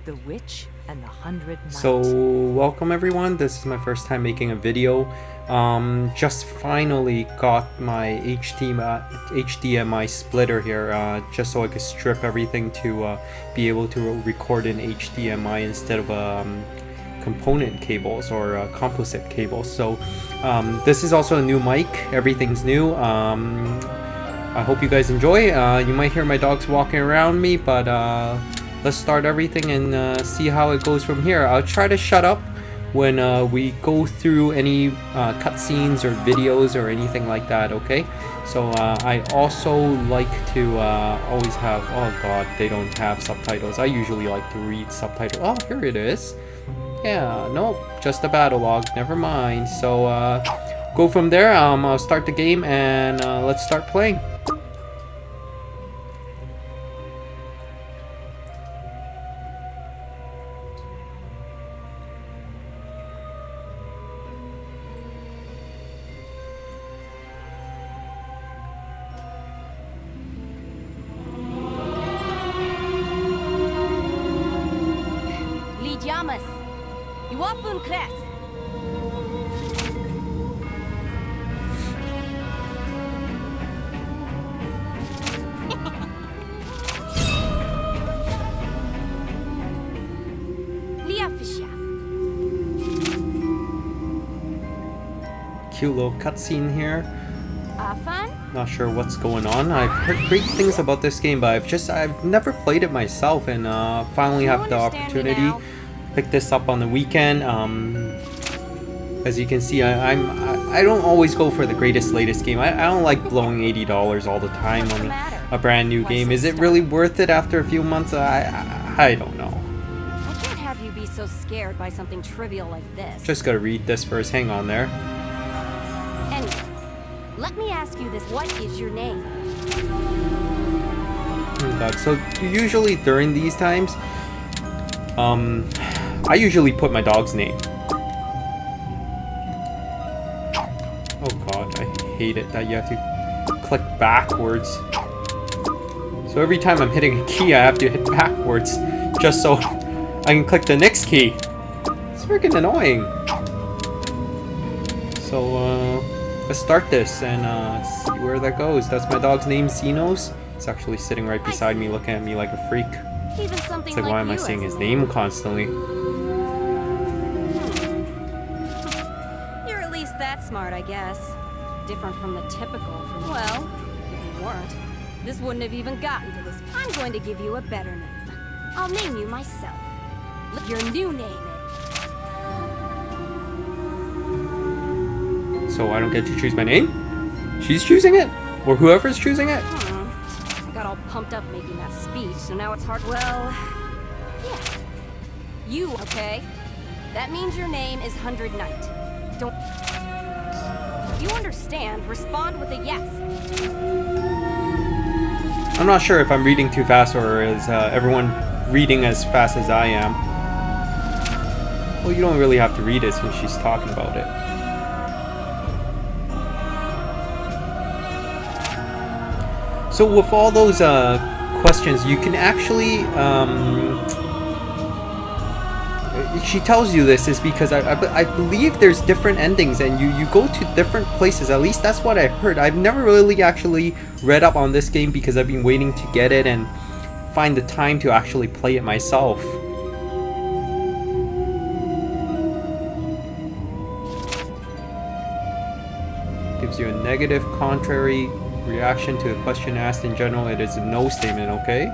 The Witch and the 100 Knight. So welcome everyone, this is my first time making a video. Just finally got my HDMI splitter here, just so I could strip everything to be able to record in HDMI instead of component cables or composite cables. So this is also a new mic, everything's new. I hope you guys enjoy. You might hear my dogs walking around me, but let's start everything and see how it goes from here. I'll try to shut up when we go through any cutscenes or videos or anything like that, okay? So I also like to always have, oh god, they don't have subtitles. I usually like to read subtitles. Oh, here it is. Yeah, nope, just a battle log, never mind. So go from there. I'll start the game and let's start playing. Cute little cutscene here. Not sure what's going on. I've heard great things about this game, but I've never played it myself, and finally have the opportunity to pick this up on the weekend. As you can see, I don't always go for the latest game. I don't like blowing $80 all the time on a brand new game. Is it really worth it after a few months? I don't know. I can't have you be so scared by something trivial like this. Just gotta read this first. Hang on there. Anyway, let me ask you this. What is your name? Oh god, so usually during these times, I usually put my dog's name. Oh god, I hate it that you have to click backwards. So every time I'm hitting a key, I have to hit backwards just so I can click the next key. It's freaking annoying. So, let's start this and see where that goes. That's my dog's name, Xenos. It's actually sitting right beside me, looking at me like a freak. Even something It's like, why am I saying his name constantly? You're at least that smart, I guess. Different from the typical. Well, if you weren't, this wouldn't have even gotten to this. I'm going to give you a better name. I'll name you myself. Look, your new name. So I don't get to choose my name? She's choosing it? Or whoever's choosing it? I got all pumped up making that speech, so now it's hard. Well, yeah. You, okay? That means your name is 100 Knight. Don't... If you understand, respond with a yes. I'm not sure if I'm reading too fast or is everyone reading as fast as I am. Well, you don't really have to read it since she's talking about it. So with all those questions, you can actually, she tells you this is because I believe there's different endings and you go to different places. At least that's what I heard. I've never really actually read up on this game because I've been waiting to get it and find the time to actually play it myself. Gives you a negative, contrary reaction to a question asked. In general, it is a no statement, okay?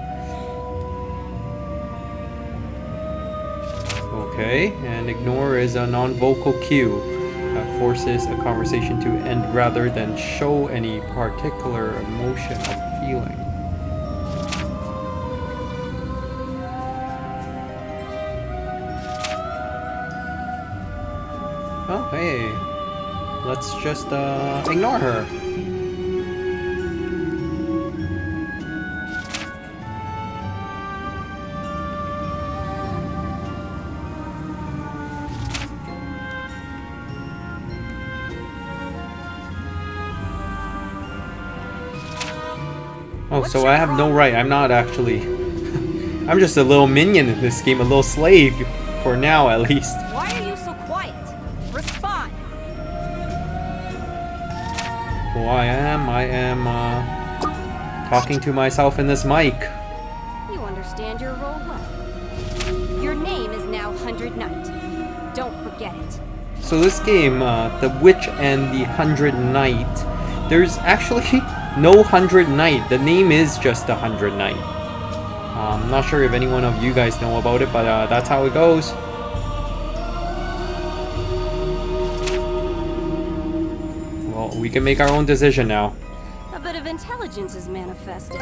Okay, and ignore is a non-vocal cue that forces a conversation to end rather than show any particular emotion or feeling. Oh, hey. Let's just ignore her. Oh, so I have no right. I'm not actually I'm just a little minion in this game, a little slave, for now at least. Why are you so quiet? Respond. Well, I am talking to myself in this mic. You understand your role well. Your name is now 100 Knight. Don't forget it. So this game, The Witch and the 100 Knight, there's actually no 100 Knight. The name is just the 100 Knight. I'm not sure if any one of you guys know about it, but that's how it goes. Well, we can make our own decision now. A bit of intelligence is manifested.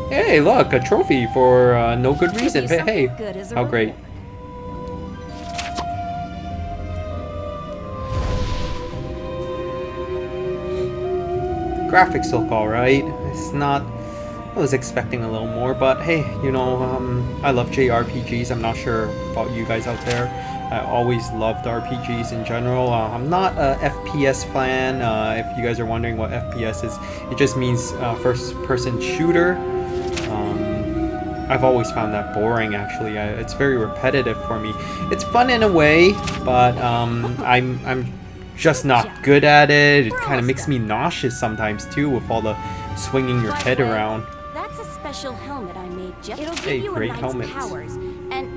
Hey, look, a trophy for no good reason. Maybe Hey, something good as a how great. reward. Graphics look alright. It's not... I was expecting a little more, but hey, you know, I love JRPGs. I'm not sure about you guys out there. I always loved RPGs in general. I'm not a FPS fan. If you guys are wondering what FPS is, it just means first-person shooter. I've always found that boring, actually. It's very repetitive for me. It's fun in a way, but I'm just not good at it. It kind of makes me nauseous sometimes too, with all the swinging your head around. That's a special helmet I made. It'll give Hey, you great a knight's helmets. powers, and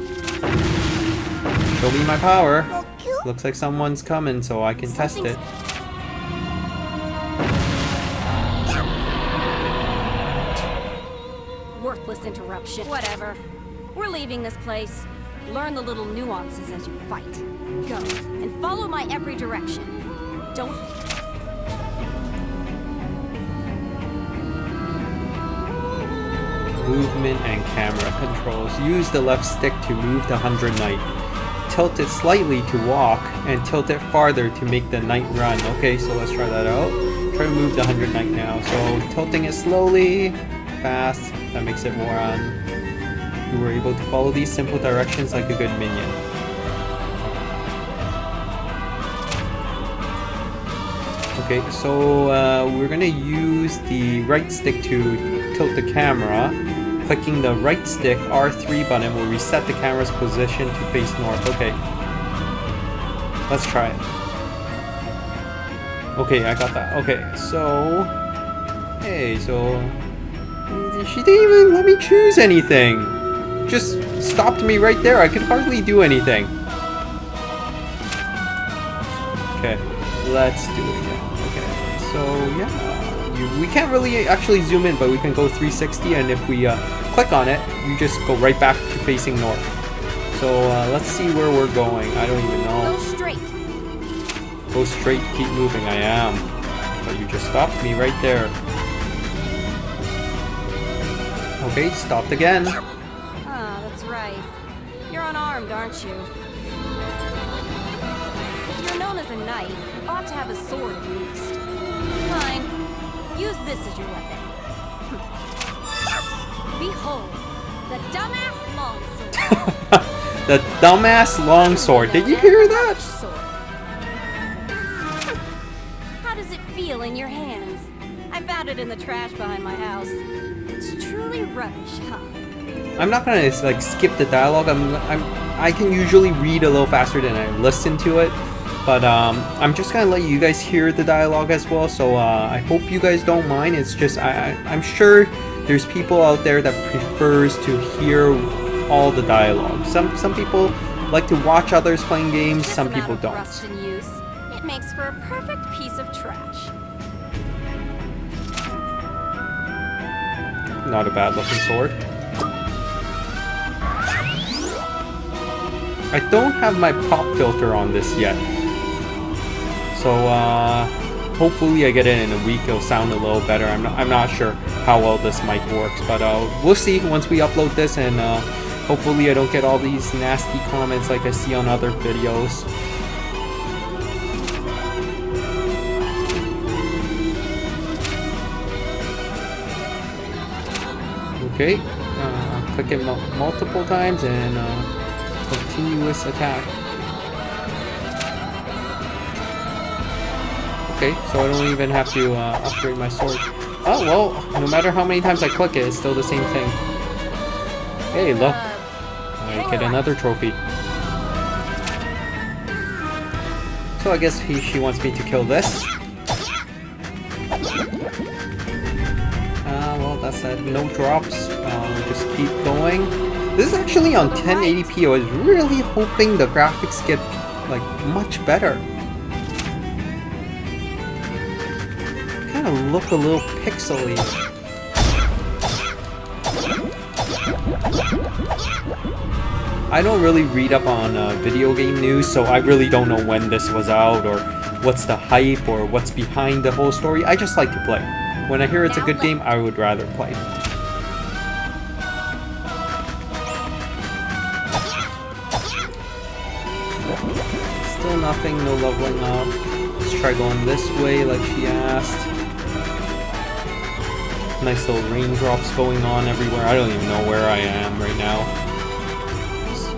Show me my power. Looks like someone's coming, so I can test it. worthless interruption. Whatever. We're leaving this place. Learn the little nuances as you fight. Go and follow my every direction. Don't. Movement and camera controls. Use the left stick to move the 100 Knight. Tilt it slightly to walk, and tilt it farther to make the Knight run. Okay, so let's try that out. Try to move the 100 Knight now. So tilting it slowly, fast. That makes it more you were able to follow these simple directions like a good minion. Okay, so we're gonna use the right stick to tilt the camera. Clicking the right stick, R3 button will reset the camera's position to face north. Okay. Let's try it. Okay, I got that. Okay, so... Hey, so... She didn't even let me choose anything! Just stopped me right there. I could hardly do anything. Okay, let's do it again. Okay, so yeah. We can't really actually zoom in, but we can go 360, and if we click on it, you just go right back to facing north. So let's see where we're going. I don't even know. Go straight. Go straight, keep moving. I am. But you just stopped me right there. Okay, stopped again. Ah, that's right. You're unarmed, aren't you? If you're known as a knight, you ought to have a sword at least. Fine. Use this as your weapon. Behold, the dumbass longsword. The dumbass longsword. Did you hear that? How does it feel in your hands? I found it in the trash behind my house. It's truly rubbish, huh? I'm not gonna like skip the dialogue. I can usually read a little faster than I listen to it. But I'm just gonna let you guys hear the dialogue as well, so I hope you guys don't mind. It's just I'm sure there's people out there that prefers to hear all the dialogue. Some people like to watch others playing games. Some people don't. Rust in use. It makes for a perfect piece of trash. Not a bad looking sword. I don't have my pop filter on this yet. So hopefully I get it in a week. It'll sound a little better. I'm not sure how well this mic works, but we'll see once we upload this, and hopefully I don't get all these nasty comments like I see on other videos. Okay, click it multiple times and continuous attack. Okay, so I don't even have to upgrade my sword. Oh, well, no matter how many times I click it, it's still the same thing. Hey, look. I get another trophy. So I guess she wants me to kill this. Well, that's that. No drops. Just keep going. This is actually on 1080p. I was really hoping the graphics get like much better. Kind of look a little pixely. I don't really read up on video game news, so I really don't know when this was out or what's the hype or what's behind the whole story. I just like to play. When I hear it's a good game, I would rather play. Still nothing, no leveling up. Let's try going this way like she asked. Nice little raindrops going on everywhere. I don't even know where I am right now. Just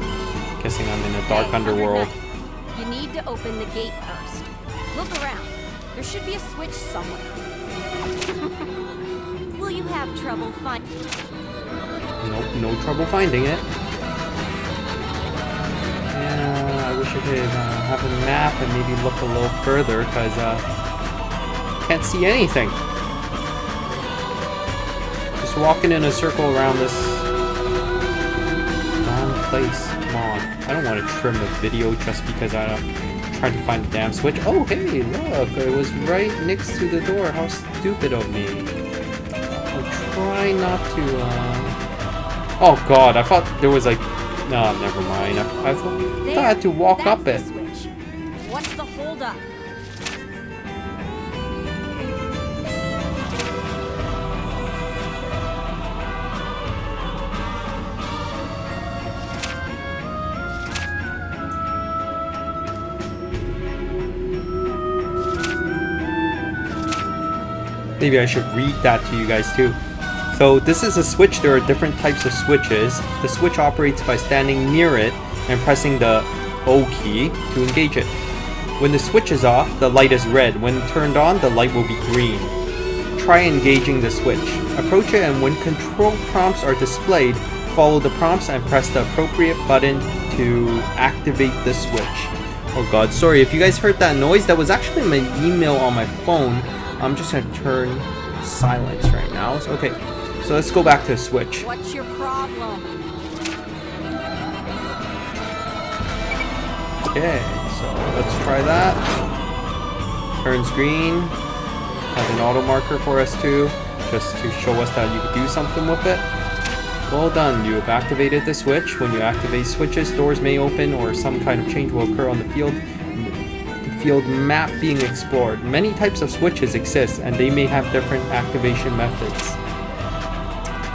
guessing I'm in a dark underworld. You need to open the gate first. Look around. There should be a switch somewhere. Will you have trouble finding? Nope, no trouble finding it. Yeah, I wish I could have a map and maybe look a little further, because can't see anything. Just walking in a circle around this wrong place. Come on. I don't want to trim the video just because I'm trying to find the damn switch. Oh, hey, look. It was right next to the door. How stupid of me. I'll try not to, Oh, God. I thought there was like... No, never mind. I thought I had to walk up it. Switch. What's the holdup? Maybe I should read that to you guys too. So this is a switch. There are different types of switches. The switch operates by standing near it and pressing the O key to engage it. When the switch is off, the light is red. When turned on, the light will be green. Try engaging the switch. Approach it, and when control prompts are displayed, follow the prompts and press the appropriate button to activate the switch. Oh God, sorry if you guys heard that noise. That was actually my email on my phone. I'm just gonna turn silence right now. Okay, so let's go back to the switch. What's your problem? Okay, so let's try that. Turns green. Has an auto marker for us too, just to show us that you could do something with it. Well done, you have activated the switch. When you activate switches, doors may open or some kind of change will occur on the field map being explored. Many types of switches exist and they may have different activation methods.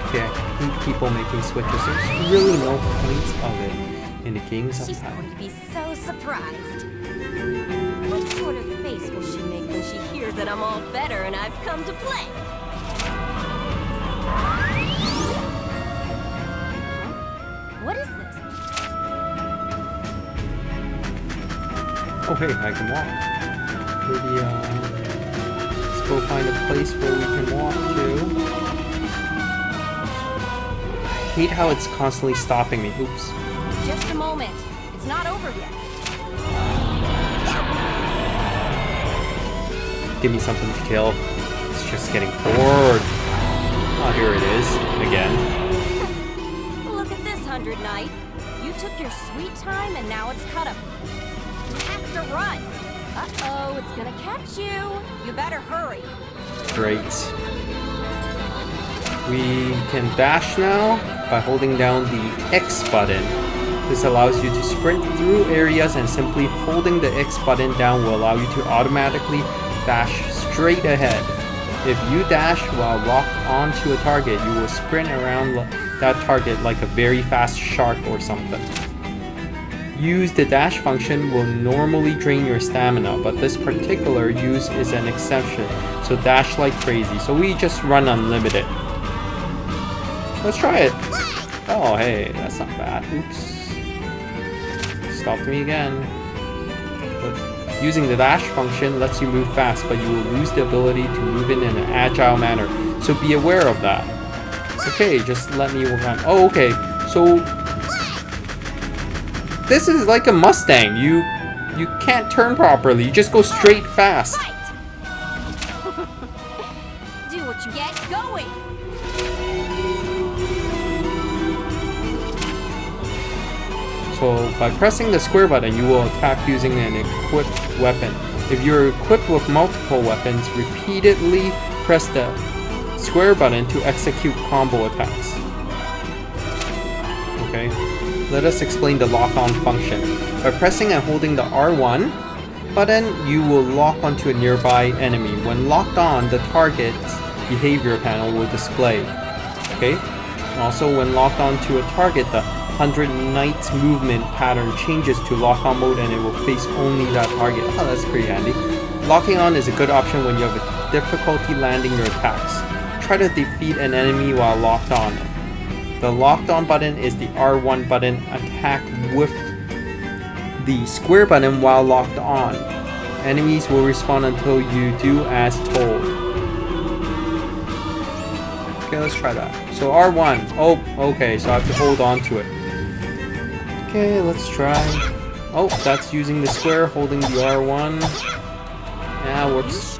Okay, I hate people making switches. There's really no point of it in the games of She's going to be so surprised. What sort of face will she make when she hears that I'm all better and I've come to play? What is this? Oh hey, I can walk. Maybe, let's go find a place where we can walk to. I hate how it's constantly stopping me. Oops. Just a moment. It's not over yet. Give me something to kill. It's just getting bored. Oh, here it is. Again. Look at this, 100 Knight. You took your sweet time and now it's cut up. You have to run. Uh-oh, it's gonna catch you. You better hurry. Great. We can dash now by holding down the X button. This allows you to sprint through areas, and simply holding the X button down will allow you to automatically dash straight ahead. If you dash while locked onto a target, you will sprint around that target like a very fast shark or something. Use the dash function will normally drain your stamina, but this particular use is an exception, so dash like crazy. So we just run unlimited. Let's try it. Oh hey, that's not bad. Oops. Stopped me again. But using the dash function lets you move fast, but you will lose the ability to move in an agile manner. So be aware of that. Okay, just let me run. Oh, okay. So this is like a Mustang. You can't turn properly. You just go straight fast. Right. Do what you get going. So by pressing the square button, you will attack using an equipped weapon. If you're equipped with multiple weapons, repeatedly press the square button to execute combo attacks. Okay, let us explain the lock-on function. By pressing and holding the R1 button, you will lock onto a nearby enemy. When locked on, the target's behavior panel will display. Okay, also when locked onto a target, the 100 Knights movement pattern changes to lock-on mode and it will face only that target. Oh, that's pretty handy. Locking on is a good option when you have a difficulty landing your attacks. Try to defeat an enemy while locked on. The locked on button is the R1 button. Attack with the square button while locked on. Enemies will respawn until you do as told. Okay, let's try that. So R1. Oh, okay, so I have to hold on to it. Okay, let's try. Oh, that's using the square, holding the R1. Yeah, works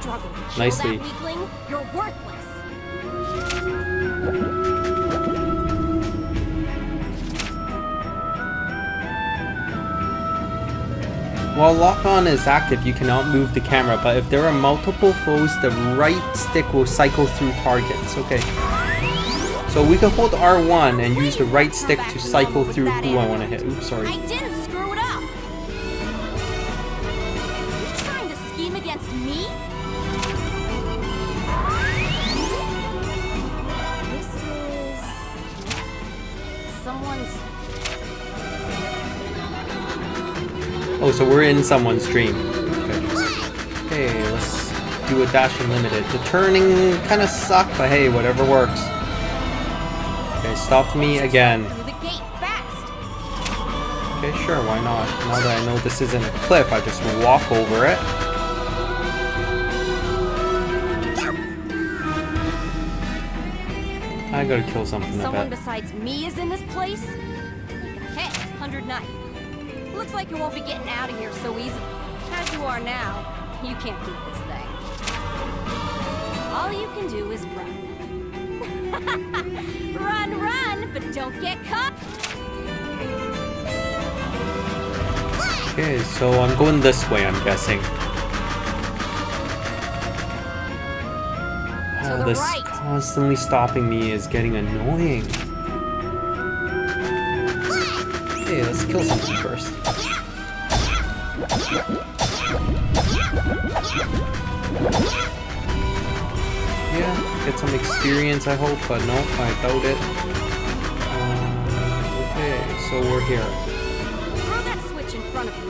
nicely. You're worthless. While lock-on is active, you cannot move the camera, but if there are multiple foes, the right stick will cycle through targets. Okay. So we can hold R1 and use the right stick to cycle through who I want to hit. Oops, sorry. I didn't screw it up. You trying to scheme against me? This is someone's. Oh, so we're in someone's dream. Okay. Okay, let's do a dash unlimited. The turning kind of sucked, but hey, whatever works. Okay, stopped me again. Through the gate fast. Okay, sure, why not? Now that I know this isn't a cliff, I just walk over it. I gotta kill something, I Someone bet. besides me is in this place? Okay, 100 Knight. Looks like you won't be getting out of here so easy. As you are now, you can't beat this thing. All you can do is run. Run, run, but don't get caught. Okay, so I'm going this way, I'm guessing. To Oh, the this right. constantly stopping me is getting annoying. Okay, let's kill something first. Yeah, get some experience, I hope, but no, I doubt it. Okay, so we're here. Throw that switch in front of you.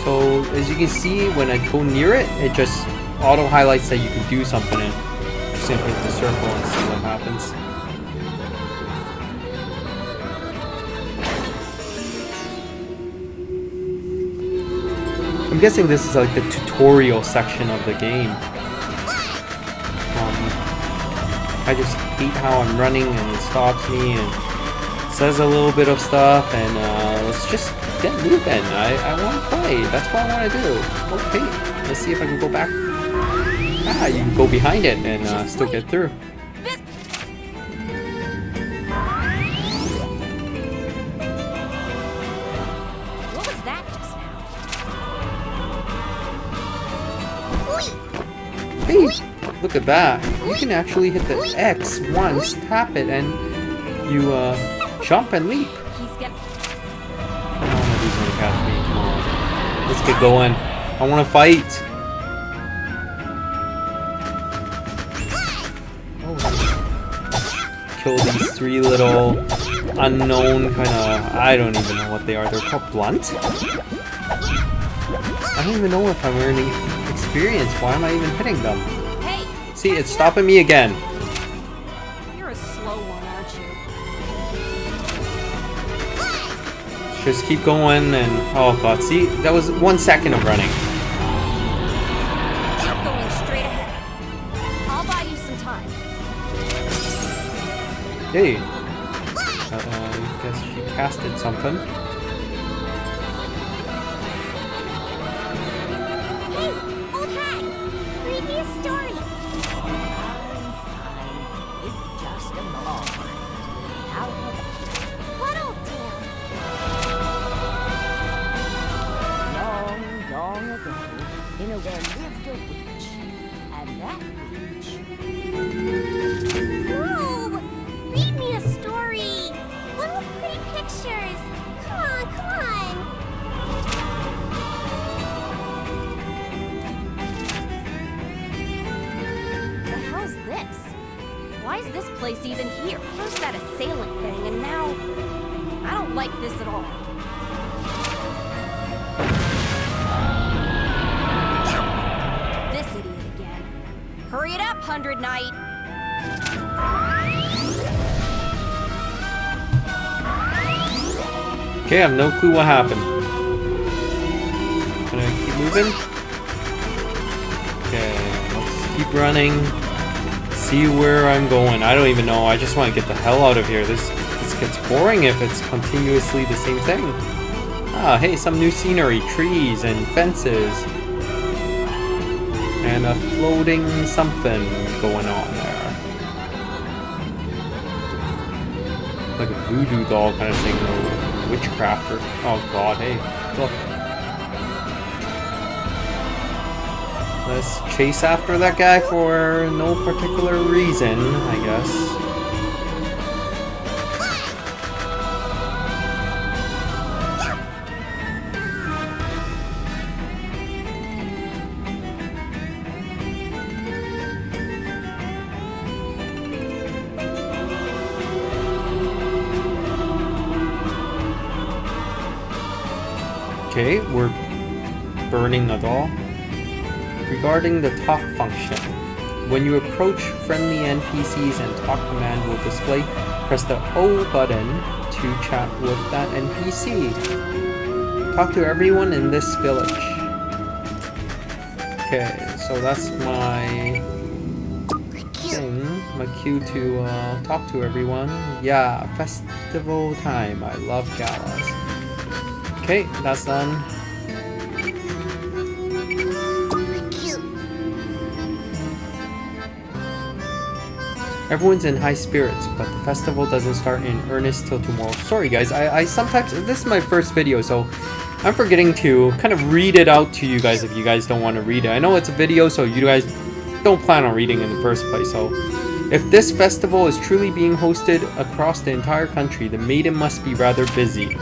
So, as you can see, when I go near it, it just auto-highlights that you can do something and simply hit the circle and see what happens. I'm guessing this is like the tutorial section of the game. I just hate how I'm running and it stops me and says a little bit of stuff and let's just get moving. I want to play. That's what I want to do. Okay, let's see if I can go back. Ah, you can go behind it and still get through. What was that just now? Hey, look at that. You can actually hit the X once, tap it, and you jump and leap. He's getting. Oh, he's gonna catch me. Come on. Let's get going. I want to fight. Oh. Kill these three little unknown kind of... I don't even know what they are. They're called blunt? I don't even know if I'm earning experience. Why am I even hitting them? Hey, See, it's stopping me again. you're a slow one, aren't you? Just keep going and... Oh god, see? That was 1 second of running. Keep going straight ahead. I'll buy you some time. Hey. I guess she casted something. Hey, old hag! Read me a story! It's just a moment. How What old tale? long, long ago, in a there lived a witch. And that witch... Whoa! Read me a story! One with pretty pictures! Come on, come on! The hell's this? Why is this place even here? First that assailant thing, and now... I don't like this at all. This idiot again. Hurry it up, 100 Knight! Okay, I have no clue what happened. Gonna keep moving. Okay, let's keep running. See where I'm going. I don't even know. I just want to get the hell out of here. This gets boring if it's continuously the same thing. Ah, hey, some new scenery, trees and fences. And a floating something going on there. Like a voodoo doll kind of thing, or witchcraft, or oh god, hey, look. Let's chase after that guy for no particular reason, I guess. Okay, we're burning a doll. Regarding the talk function, when you approach friendly NPCs and talk command will display, press the O button to chat with that NPC. Talk to everyone in this village. Okay, so that's my thing, my cue to talk to everyone. Yeah, festival time. I love galas. Okay, that's done. Everyone's in high spirits, but the festival doesn't start in earnest till tomorrow. Sorry guys, I sometimes, this is my first video, so I'm forgetting to kind of read it out to you guys if you guys don't want to read it. I know it's a video, so you guys don't plan on reading in the first place, so if this festival is truly being hosted across the entire country, the maiden must be rather busy.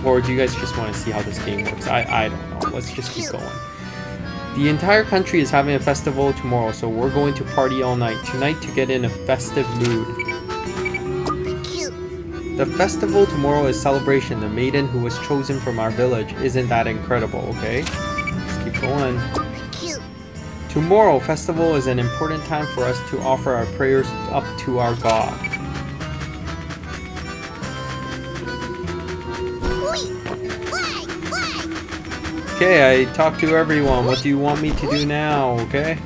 Or do you guys just want to see how this game works? I don't know. Let's just keep going. The entire country is having a festival tomorrow, so we're going to party all night tonight to get in a festive mood. The festival tomorrow is celebration. The maiden who was chosen from our village. Isn't that incredible, okay? Let's keep going. Tomorrow, festival is an important time for us to offer our prayers up to our God. Okay, I talked to everyone. What do you want me to do now, okay?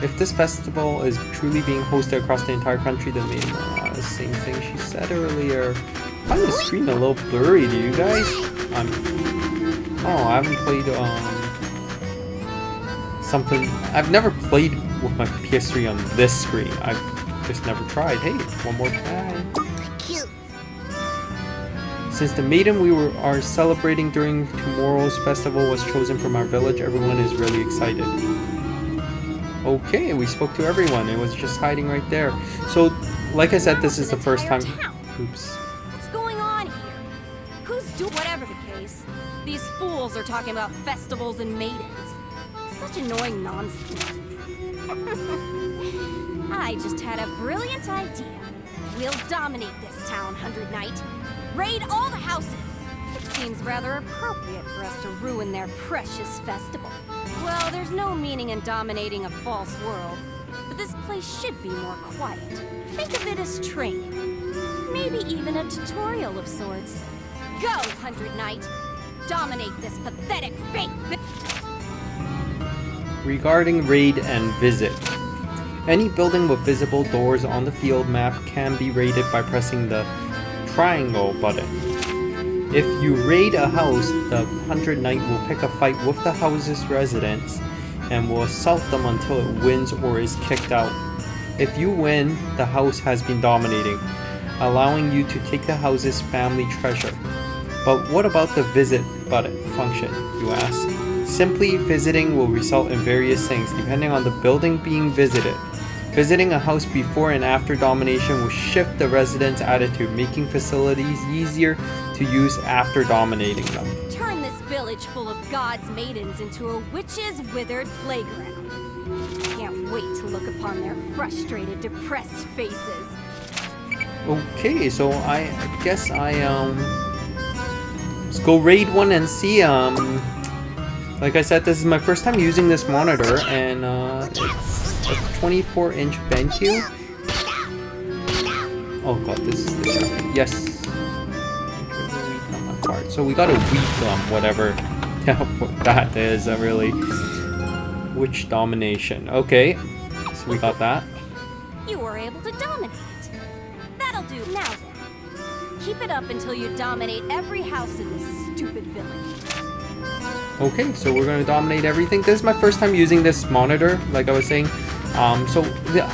If this festival is truly being hosted across the entire country, then maybe the same thing she said earlier. I find the screen a little blurry, do you guys? Oh, I haven't played, something... I've never played with my PS3 on this screen. I've just never tried. Hey, one more time. Since the maiden we are celebrating during tomorrow's festival was chosen from our village, everyone is really excited. Okay, we spoke to everyone. It was just hiding right there. So, like I said, this is the first time... Oops. What's going on here? Who's doing whatever the case? These fools are talking about festivals and maidens. Such annoying nonsense. I just had a brilliant idea. We'll dominate this town, 100 Knight. Raid all the houses. It seems rather appropriate for us to ruin their precious festival. Well, there's no meaning in dominating a false world, but this place should be more quiet. Think of it as training. Maybe even a tutorial of sorts. Go, 100 Knight. Dominate this pathetic fake. Regarding raid and visit. Any building with visible doors on the field map can be raided by pressing the triangle button. If you raid a house, the 100 Knight will pick a fight with the house's residents and will assault them until it wins or is kicked out. If you win, the house has been dominating, allowing you to take the house's family treasure. But what about the visit button function, you ask? Simply visiting will result in various things depending on the building being visited. Visiting a house before and after domination will shift the residents' attitude, making facilities easier to use after dominating them. Turn this village full of God's maidens into a witch's withered playground. Can't wait to look upon their frustrated, depressed faces. Okay, so I guess let's go raid one and see. Like I said, this is my first time using this monitor, and it's a 24-inch BenQ. Oh god, this is distracting. Yes. So we got a weak whatever that is, really. Witch domination. Okay, so we got that. You were able to dominate. That'll do. Now then, keep it up until you dominate every house in this stupid village. Okay, so we're going to dominate everything. This is my first time using this monitor, like I was saying.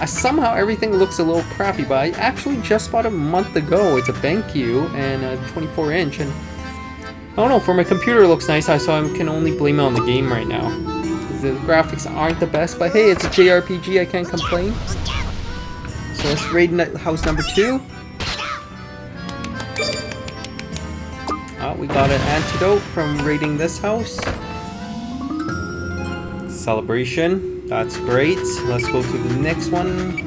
Somehow everything looks a little crappy, but I actually just bought it a month ago. It's a BenQ and a 24-inch, and I don't know, for my computer it looks nice, so I can only blame it on the game right now. The graphics aren't the best, but hey, it's a JRPG, I can't complain. So let's raid house number 2. We got an antidote from raiding this house. Celebration, that's great. Let's go to the next one.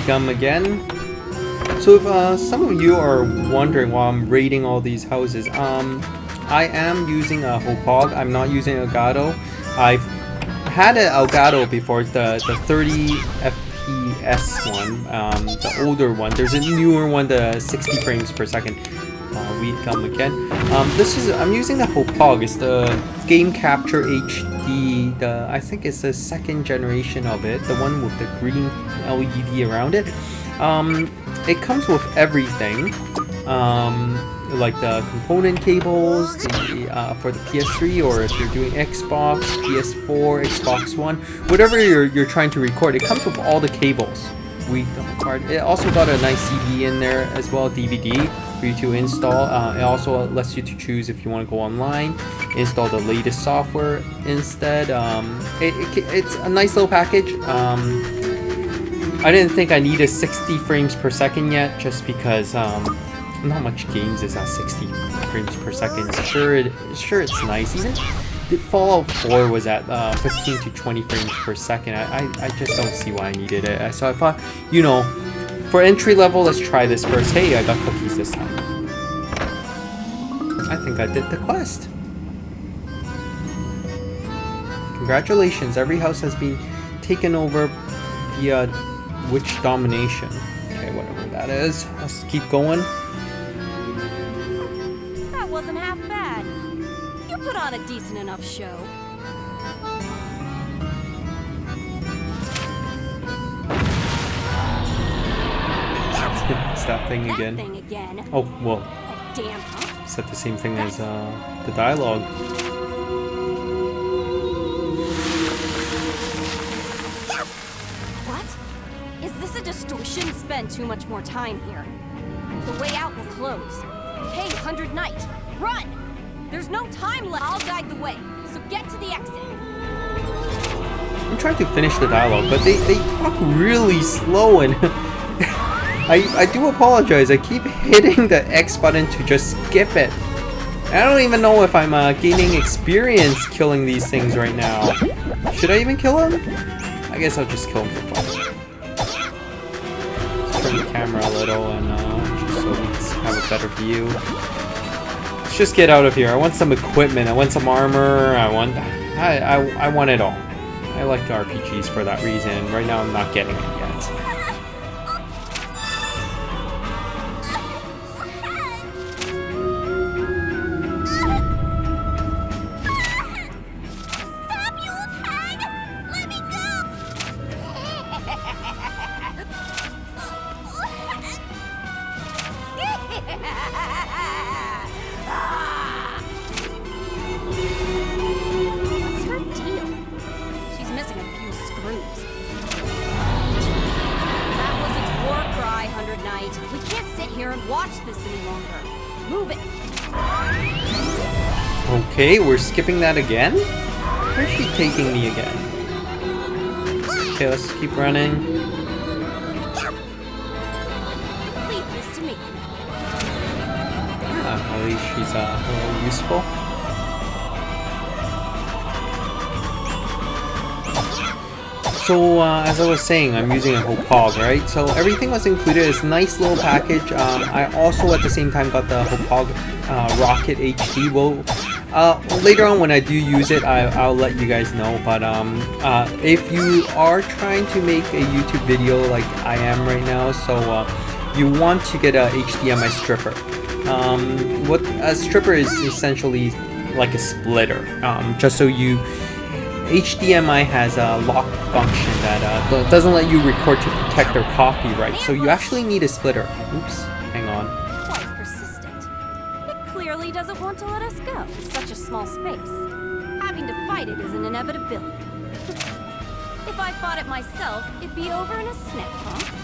Gum again. So if some of you are wondering why I'm raiding all these houses, I am using a Hopog. I'm not using Elgato. I've had an Elgato before, the 30 FPS one, the older one. There's a newer one, the 60 frames per second. Weed gum again. I'm using the Hopog. It's the Game Capture HD. I think it's the second generation of it, the one with the green LED around it. It comes with everything, like the component cables, for the PS3, or if you're doing Xbox, PS4, Xbox One, whatever you're trying to record, it comes with all the cables. It also got a nice CD in there as well, DVD for you to install. It also lets you to choose if you want to go online, install the latest software instead. It's a nice little package. I didn't think I needed 60 frames per second yet, just because not much games is at 60 frames per second. Sure it's nice. Even the Fallout 4 was at 15 to 20 frames per second. I just don't see why I needed it. So I thought, you know, for entry level, let's try this first. Hey, I got cookies this time. I think I did the quest. Congratulations, every house has been taken over via witch domination. Okay, whatever that is. Let's keep going. That wasn't half bad. You put on a decent enough show. It's that thing again. That thing again. Oh, well. That damn pump. Said the same thing as the dialogue. What? Is this a distortion? Spend too much more time here. The way out will close. Hey, 100 Knight, run! There's no time left. I'll guide the way, so get to the exit. I'm trying to finish the dialogue, but they talk really slow, and I do apologize. I keep hitting the X button to just skip it. I don't even know if I'm gaining experience killing these things right now. Should I even kill them? I guess I'll just kill them for fun. Let's turn the camera a little, and just so we can have a better view. Let's just get out of here. I want some equipment. I want some armor. I want it all. I like RPGs for that reason. Right now I'm not getting it yet. Okay, we're skipping that again? Where's she taking me again? Okay, let's keep running. Leave this to me. At least she's a little useful. So, as I was saying, I'm using a Hopog, right? So everything was included. It's a nice little package. I also, at the same time, got the Hopog Rocket HD. Well, later on when I do use it, I'll let you guys know. But if you are trying to make a YouTube video like I am right now, so you want to get a HDMI stripper. What a stripper is essentially like a splitter. Just so you... HDMI has a lock function that doesn't let you record to protect their copyright, so you actually need a splitter. Oops, hang on. Quite persistent. It clearly doesn't want to let us go in such a small space. Having to fight it is an inevitability. If I fought it myself, it'd be over in a snap, huh?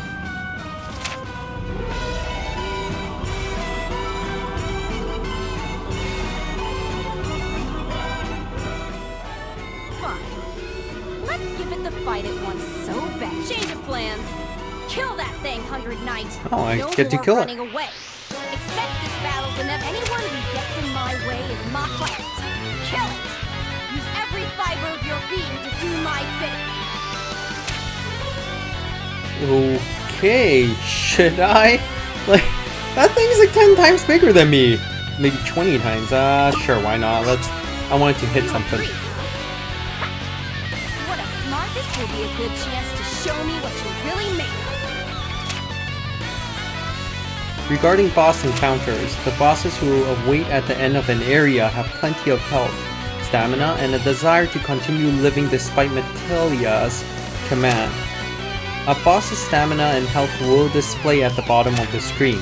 Let's give it the fight it wants so bad. Change of plans. Kill that thing, 100 Knight. Oh, I no get to more kill it. running away. Accept this battle's inevitable. Anyone who gets in my way is my fight. Kill it. Use every fiber of your being to do my bidding. Okay, should I? Like, that thing's like 10 times bigger than me. Maybe 20 times. Sure, why not? I wanted to hit something. Agree, huh? What a smart. This will be a good chance to show me what you're really made of. Regarding boss encounters, the bosses who await at the end of an area have plenty of health, stamina, and a desire to continue living despite Metalia's command. A boss's stamina and health will display at the bottom of the screen.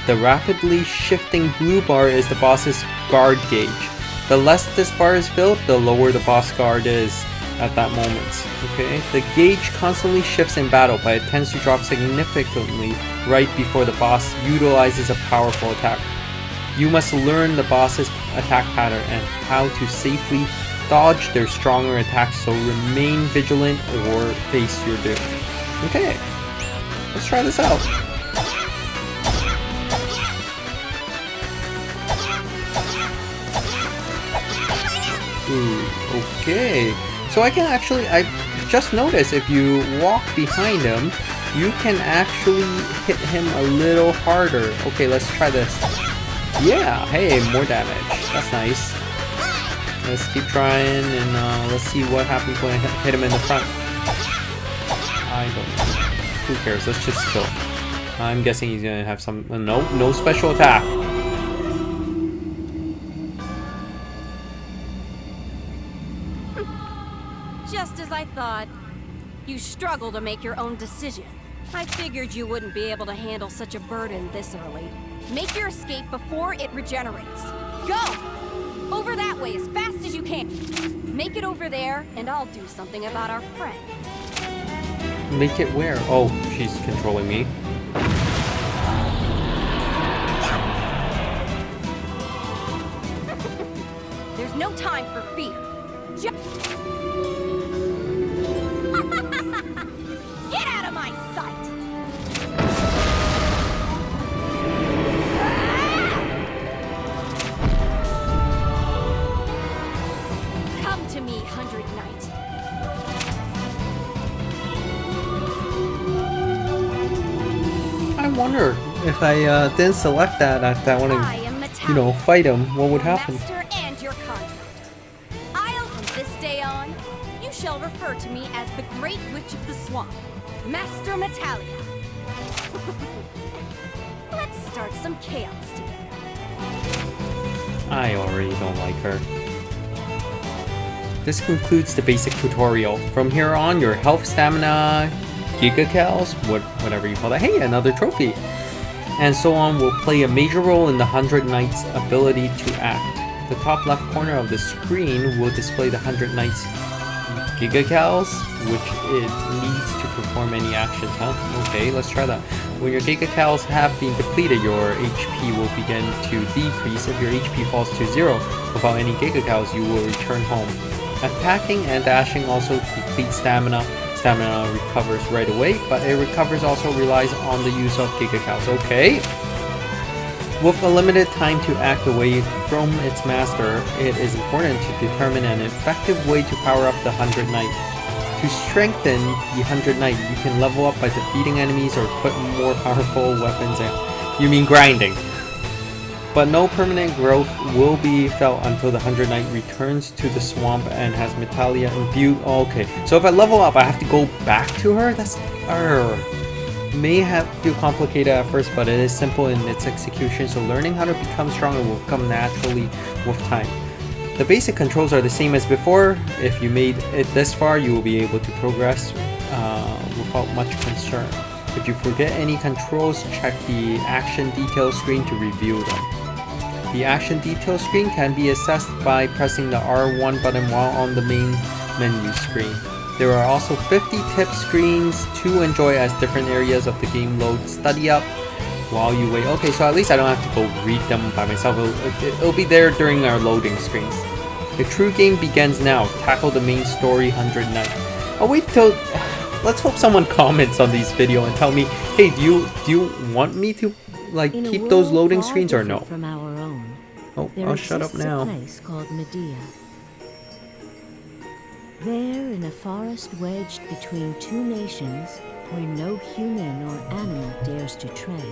The rapidly shifting blue bar is the boss's guard gauge. The less this bar is filled, the lower the boss guard is at that moment. Okay, the gauge constantly shifts in battle, but it tends to drop significantly right before the boss utilizes a powerful attack. You must learn the boss's attack pattern and how to safely dodge their stronger attacks, so remain vigilant or face your doom. Okay, let's try this out. Ooh, okay. So I can actually, I just noticed if you walk behind him, you can actually hit him a little harder. Okay, let's try this. Yeah, hey, more damage. That's nice. Let's keep trying and let's see what happens when I hit him in the front. I don't know. Who cares? Let's just kill him. I'm guessing he's gonna have some... no special attack. Just as I thought. You struggle to make your own decision. I figured you wouldn't be able to handle such a burden this early. Make your escape before it regenerates. Go! Over that way as fast as you can. Make it over there, and I'll do something about our friend. Make it where? Oh, she's controlling me. There's no time for fear. Get out of my sight! Come to me, 100 Knight. I wonder if I didn't select that, I want to, you know, fight him, what would happen? Master and your contractor. I'll, from this day on, you shall refer to me as the Great Witch of the Swamp, Master Metalia. Let's start some chaos together. I already don't like her. This concludes the basic tutorial. From here on, your health, stamina, gigacals, whatever you call that. Hey, another trophy! And so on will play a major role in the 100 Knights' ability to act. The top left corner of the screen will display the 100 Knights' Gigacals, which it needs to perform any actions, huh? Okay, let's try that. When your Gigacals have been depleted, your HP will begin to decrease. If your HP falls to 0 without any Gigacals, you will return home. Attacking and dashing also deplete stamina. Stamina recovers right away, but it recovers also relies on the use of Gigacals. Okay. With a limited time to act away from its master, it is important to determine an effective way to power up the 100 Knight. To strengthen the 100 Knight, you can level up by defeating enemies or put more powerful weapons in. You mean grinding. But no permanent growth will be felt until the 100 Knight returns to the swamp and has Metalia imbued. Okay, so if I level up, I have to go back to her? That's... may feel complicated at first, but it is simple in its execution, so learning how to become stronger will come naturally with time. The basic controls are the same as before. If you made it this far, you will be able to progress without much concern. If you forget any controls, check the action detail screen to review them. The action detail screen can be accessed by pressing the R1 button while on the main menu screen. There are also 50 tip screens to enjoy as different areas of the game load. Study up while you wait. Okay, so at least I don't have to go read them by myself. It'll be there during our loading screens. The true game begins now. Tackle the main story 100 Knight. I'll wait till... Let's hope someone comments on these video and tell me, hey, do you want me to like keep those loading screens or no? From our own, Oh, I'll shut up now. There exists a place called Medea. There, in a forest wedged between two nations, where no human or animal dares to tread.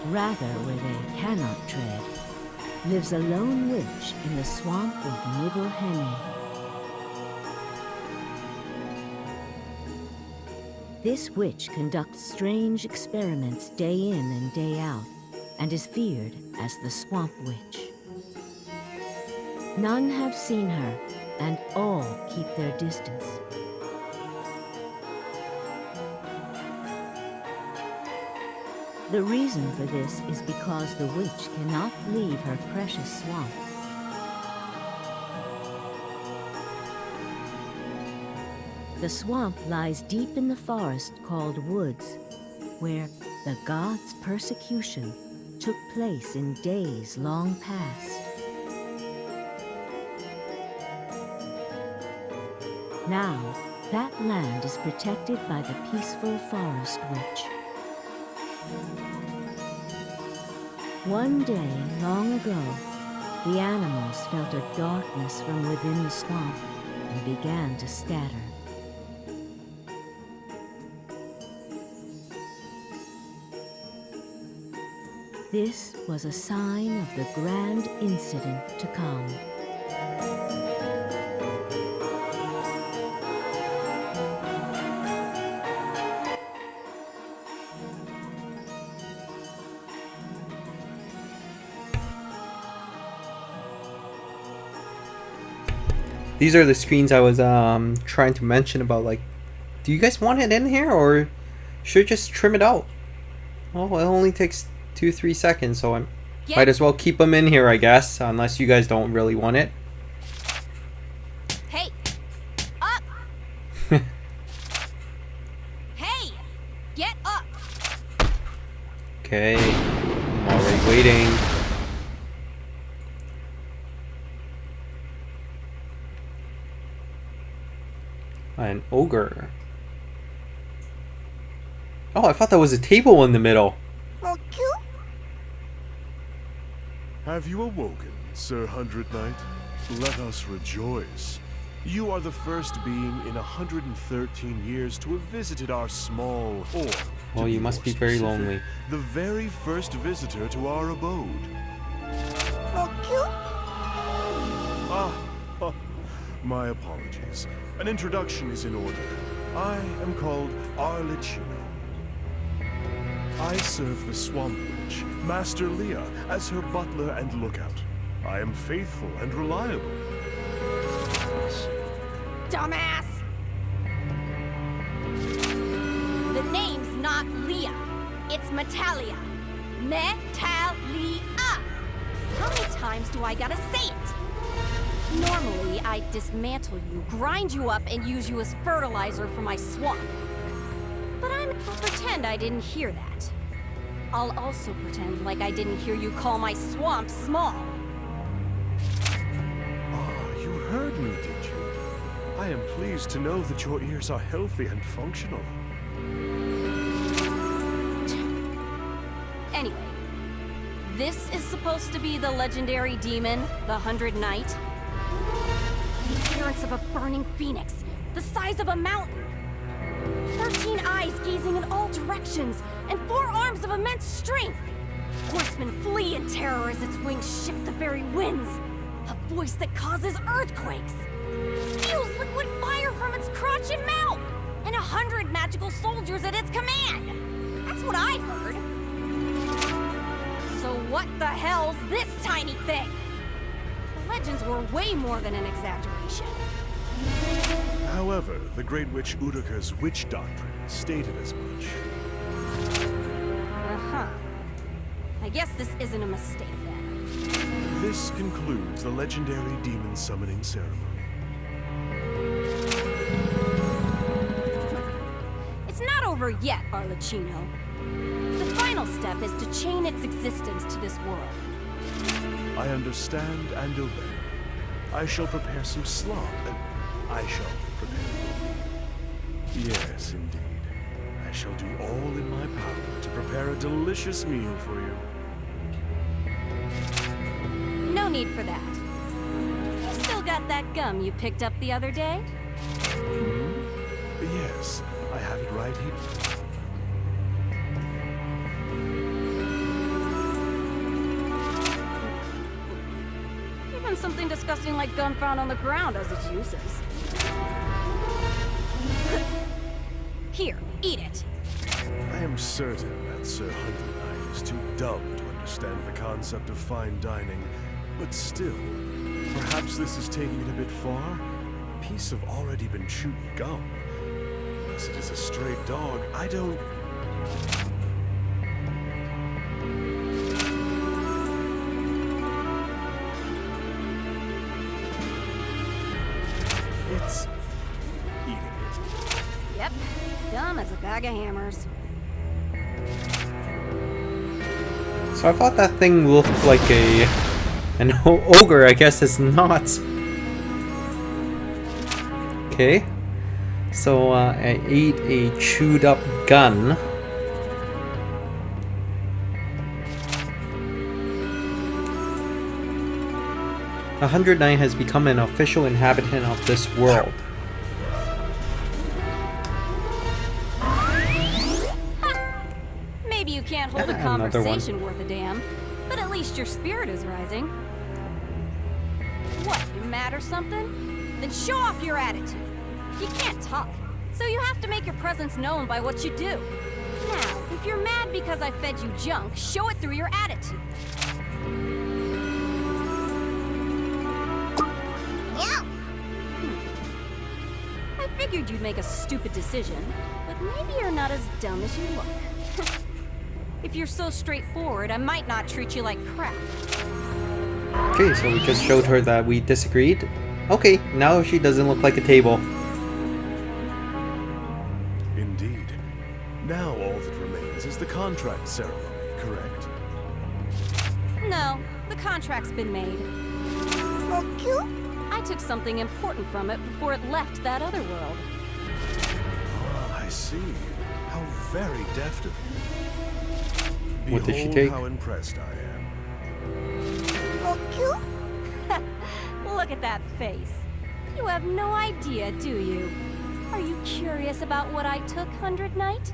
Rather, where they cannot tread, lives a lone witch in the swamp of Nibelheim. This witch conducts strange experiments day in and day out, and is feared as the Swamp Witch. None have seen her, and all keep their distance. The reason for this is because the witch cannot leave her precious swamp. The swamp lies deep in the forest called Woods, where the gods' persecution took place in days long past. Now, that land is protected by the peaceful Forest Witch. One day, long ago, the animals felt a darkness from within the swamp and began to scatter. This was a sign of the grand incident to come. These are the screens I was trying to mention about, like, do you guys want it in here or should I just trim it out? Well, it only takes 2-3 seconds, so I might as well keep them in here, I guess, unless you guys don't really want it. Hey! Up! Hey! Get up! Okay, I'm already waiting. An ogre. Oh, I thought that was a table in the middle. Have you awoken, Sir 100 Knight? Let us rejoice. You are the first being in 113 years to have visited our small orb. Well, you must be very lonely. The very first visitor to our abode. My apologies. An introduction is in order. I am called Arlecchino. I serve the Swamp Witch, Master Leah, as her butler and lookout. I am faithful and reliable. Dumbass! The name's not Leah. It's Metalia. Metalia! How many times do I gotta say it? Normally, I'd dismantle you, grind you up, and use you as fertilizer for my swamp. But I'll pretend I didn't hear that. I'll also pretend like I didn't hear you call my swamp small. Ah, you heard me, did you? I am pleased to know that your ears are healthy and functional. Anyway, this is supposed to be the legendary demon, the 100 Knight. The appearance of a burning phoenix, the size of a mountain. 13 eyes gazing in all directions, and 4 arms of immense strength. Horsemen flee in terror as its wings shift the very winds. A voice that causes earthquakes. Spews liquid fire from its crotch and mouth. And 100 magical soldiers at its command. That's what I heard. So what the hell's this tiny thing? The legends were way more than an exaggeration. However, the great witch Udoka's witch doctrine stated as much. Uh-huh. I guess this isn't a mistake then. This concludes the legendary demon summoning ceremony. It's not over yet, Arlecchino. The final step is to chain its existence to this world. I understand and obey. I shall prepare some slop, and I shall prepare your meal. Yes, indeed. I shall do all in my power to prepare a delicious meal for you. No need for that. You still got that gum you picked up the other day? Yes, I have it right here. Even something disgusting like gum found on the ground has its uses. Here, eat it. I am certain that Sir Hunter Knight is too dumb to understand the concept of fine dining, but still, perhaps this is taking it a bit far. A piece of already been chewed gum. Unless it is a stray dog, I don't... It's eating it. Yep, dumb as a bag of hammers. So I thought that thing looked like an ogre. I guess it's not. Okay. So I ate a chewed up gun. The 109 has become an official inhabitant of this world. Maybe you can't hold a Another one. conversation worth a damn, but at least your spirit is rising. What, you mad or something? Then show off your attitude. You can't talk, so you have to make your presence known by what you do. Now, if you're mad because I fed you junk, show it through your attitude. I figured you'd make a stupid decision, but maybe you're not as dumb as you look. If you're so straightforward, I might not treat you like crap. Okay, so we just showed her that we disagreed. Okay, now she doesn't look like a table. Indeed. Now all that remains is the contract ceremony, correct? No, the contract's been made. Okay. I took something important from it before it left that other world. Ah, I see. How very deft of you. What did she Behold take? how impressed I am. Okay. Look at that face. You have no idea, do you? Are you curious about what I took, 100 Knight?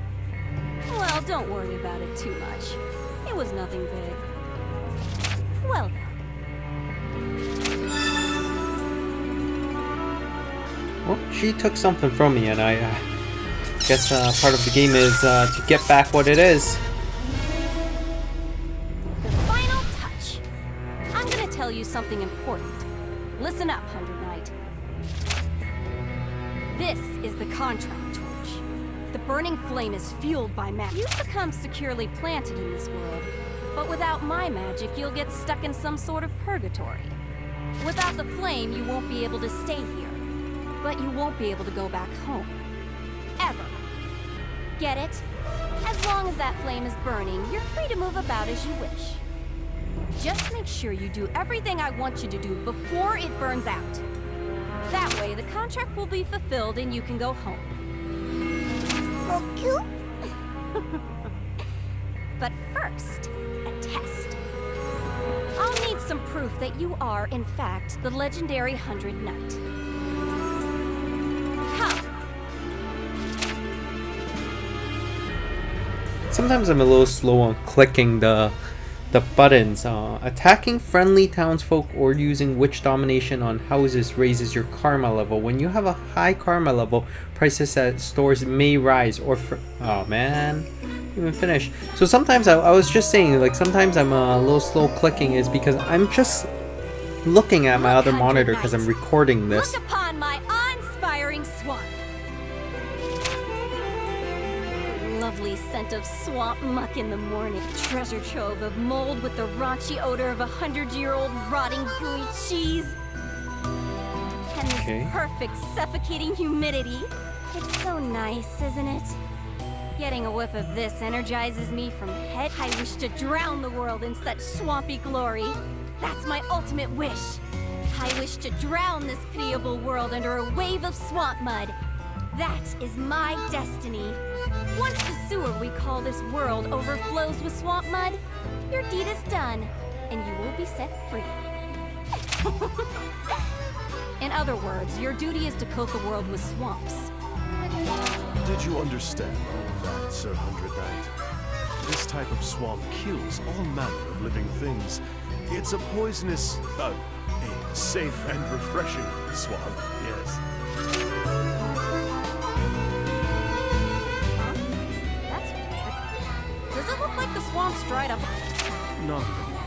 Well, don't worry about it too much. It was nothing big. Well then. Well, she took something from me, and I guess part of the game is to get back what it is. The final touch. I'm gonna tell you something important. Listen up, 100 Knight. This is the contract torch. The burning flame is fueled by magic. You've become securely planted in this world. But without my magic, you'll get stuck in some sort of purgatory. Without the flame, you won't be able to stay here. But you won't be able to go back home. Ever. Get it? As long as that flame is burning, you're free to move about as you wish. Just make sure you do everything I want you to do before it burns out. That way, the contract will be fulfilled and you can go home. Okay. But first, a test. I'll need some proof that you are, in fact, the legendary 100 Knight. Come. Sometimes I'm a little slow on clicking the buttons. Attacking friendly townsfolk or using witch domination on houses raises your karma level. When you have a high karma level, prices at stores may rise or oh man, even finished. So sometimes I was just saying, like, sometimes I'm a little slow clicking is because I'm just looking at my other monitor because I'm recording this. Look upon my awe-inspiring swamp. Lovely scent of swamp muck in the morning. Treasure trove of mold with the raunchy odor of 100-year-old rotting gooey cheese. And this perfect suffocating humidity. It's so nice, isn't it? Getting a whiff of this energizes me from head. I wish to drown the world in such swampy glory. That's my ultimate wish. I wish to drown this pitiable world under a wave of swamp mud. That is my destiny. Once the sewer we call this world overflows with swamp mud, your deed is done, and you will be set free. In other words, your duty is to coat the world with swamps. Did you understand all of that, Sir 100 Knight? This type of swamp kills all manner of living things. It's a poisonous, a safe and refreshing swamp, yes. Does it look like the swamp's dried up? Not at all.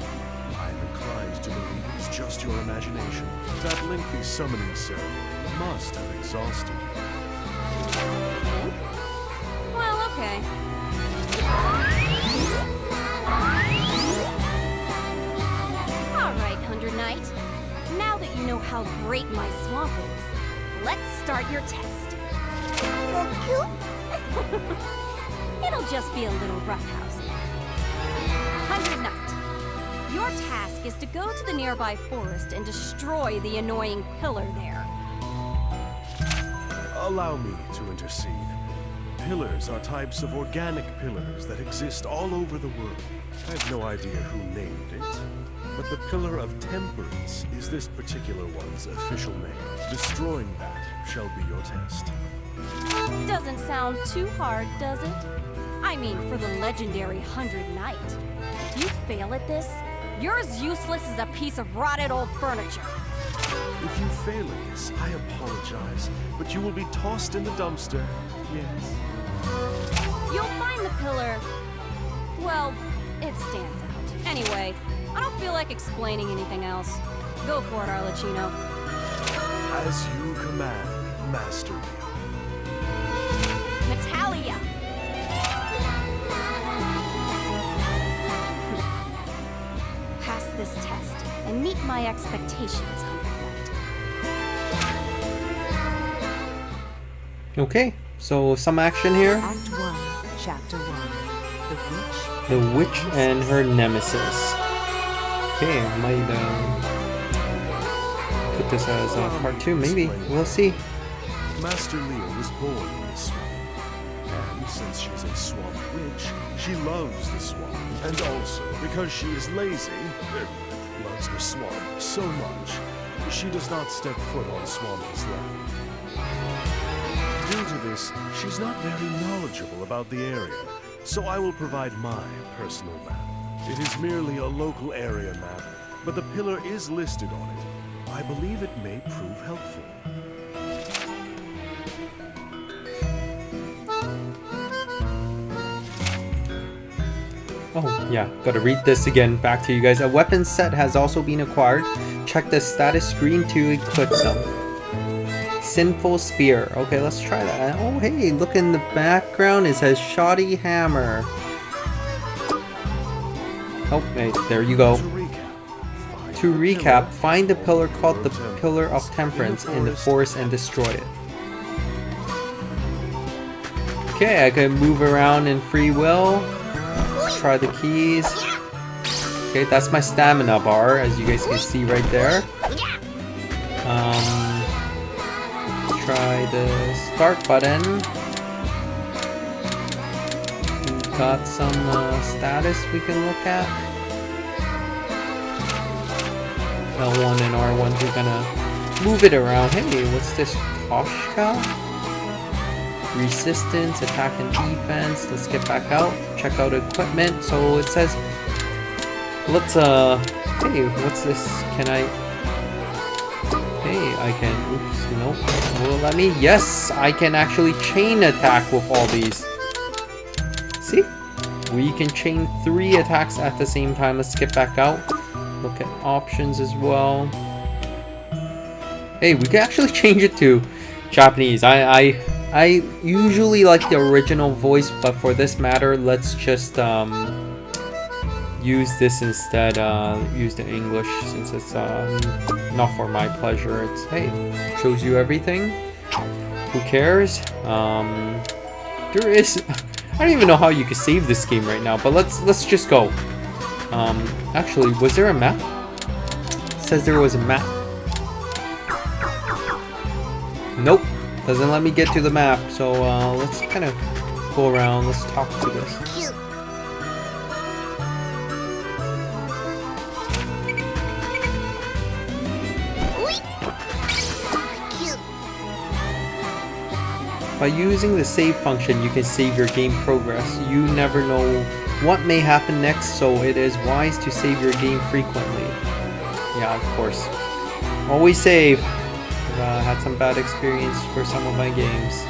I'm inclined to believe it's just your imagination. That lengthy summoning ceremony must have exhausted you. Well, okay. All right, 100 Knight. Now that you know how great my swamp is, let's start your test. It'll just be a little roughhousing. 100 Knight, your task is to go to the nearby forest and destroy the annoying pillar there. Allow me to intercede. Pillars are types of organic pillars that exist all over the world. I have no idea who named it, but the Pillar of Temperance is this particular one's official name. Destroying that shall be your test. Doesn't sound too hard, does it? I mean, for the legendary 100 Knight. If you fail at this, you're as useless as a piece of rotted old furniture. If you fail at this, I apologize, but you will be tossed in the dumpster. Yes. You'll find the pillar. Well, it stands out. Anyway, I don't feel like explaining anything else. Go for it, Arlecchino. As you command, Master Leo. Natalia! Pass this test and meet my expectations, 100 Knight. Okay, so some action here. Act 1, Chapter 1. The witch and her nemesis. Okay, I might put this as part 2, maybe. We'll see. Master Leo was born in this swamp. And since she's a swamp witch, she loves the swamp. And also, because she is lazy, loves her swamp so much, she does not step foot on Swampy's land. Due to this, she's not very knowledgeable about the area, so I will provide my personal map. It is merely a local area map, but the pillar is listed on it. I believe it may prove helpful. Oh, yeah, gotta read this again back to you guys. A weapon set has also been acquired. Check the status screen to equip them. Sinful Spear. Okay, let's try that. Oh, hey, look in the background. It says Shoddy Hammer. Oh, wait, there you go. To recap, To recap, find the pillar called the Pillar of Temperance in the forest and destroy it. Okay, I can move around in free will. Let's try the keys. Okay, that's my stamina bar, as you guys can see right there. Let's try the start button. We've got some status we can look at. L1 and R1, we're gonna move it around. Hey, what's this? Toshka? Resistance, attack and defense. Let's get back out. Check out equipment. So it says, let's hey, what's this? Can I? Hey, I can. Oops, nope. Will it let me? Yes, I can actually chain attack with all these. See? We can chain 3 attacks at the same time. Let's get back out. Look at options as well. Hey, we can actually change it to Japanese. I usually like the original voice, but for this matter, let's just use this instead. Use the English since it's not for my pleasure. It's, hey, shows you everything. Who cares? There is. I don't even know how you can save this game right now, but let's just go. Actually, was there a map? It says there was a map. Nope. Doesn't let me get to the map, so let's kind of go around. Let's talk to this. Cute. Cute. By using the save function, you can save your game progress. You never know what may happen next, so it is wise to save your game frequently. Yeah, of course. Always save. I've had some bad experience for some of my games.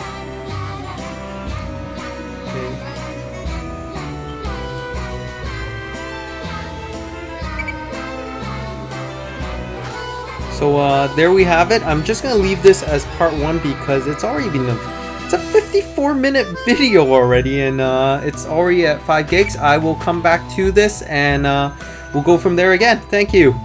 Okay. So there we have it. I'm just gonna leave this as part 1 because it's already been it's a 54-minute video already, and it's already at 5 gigs. I will come back to this and we'll go from there again. Thank you.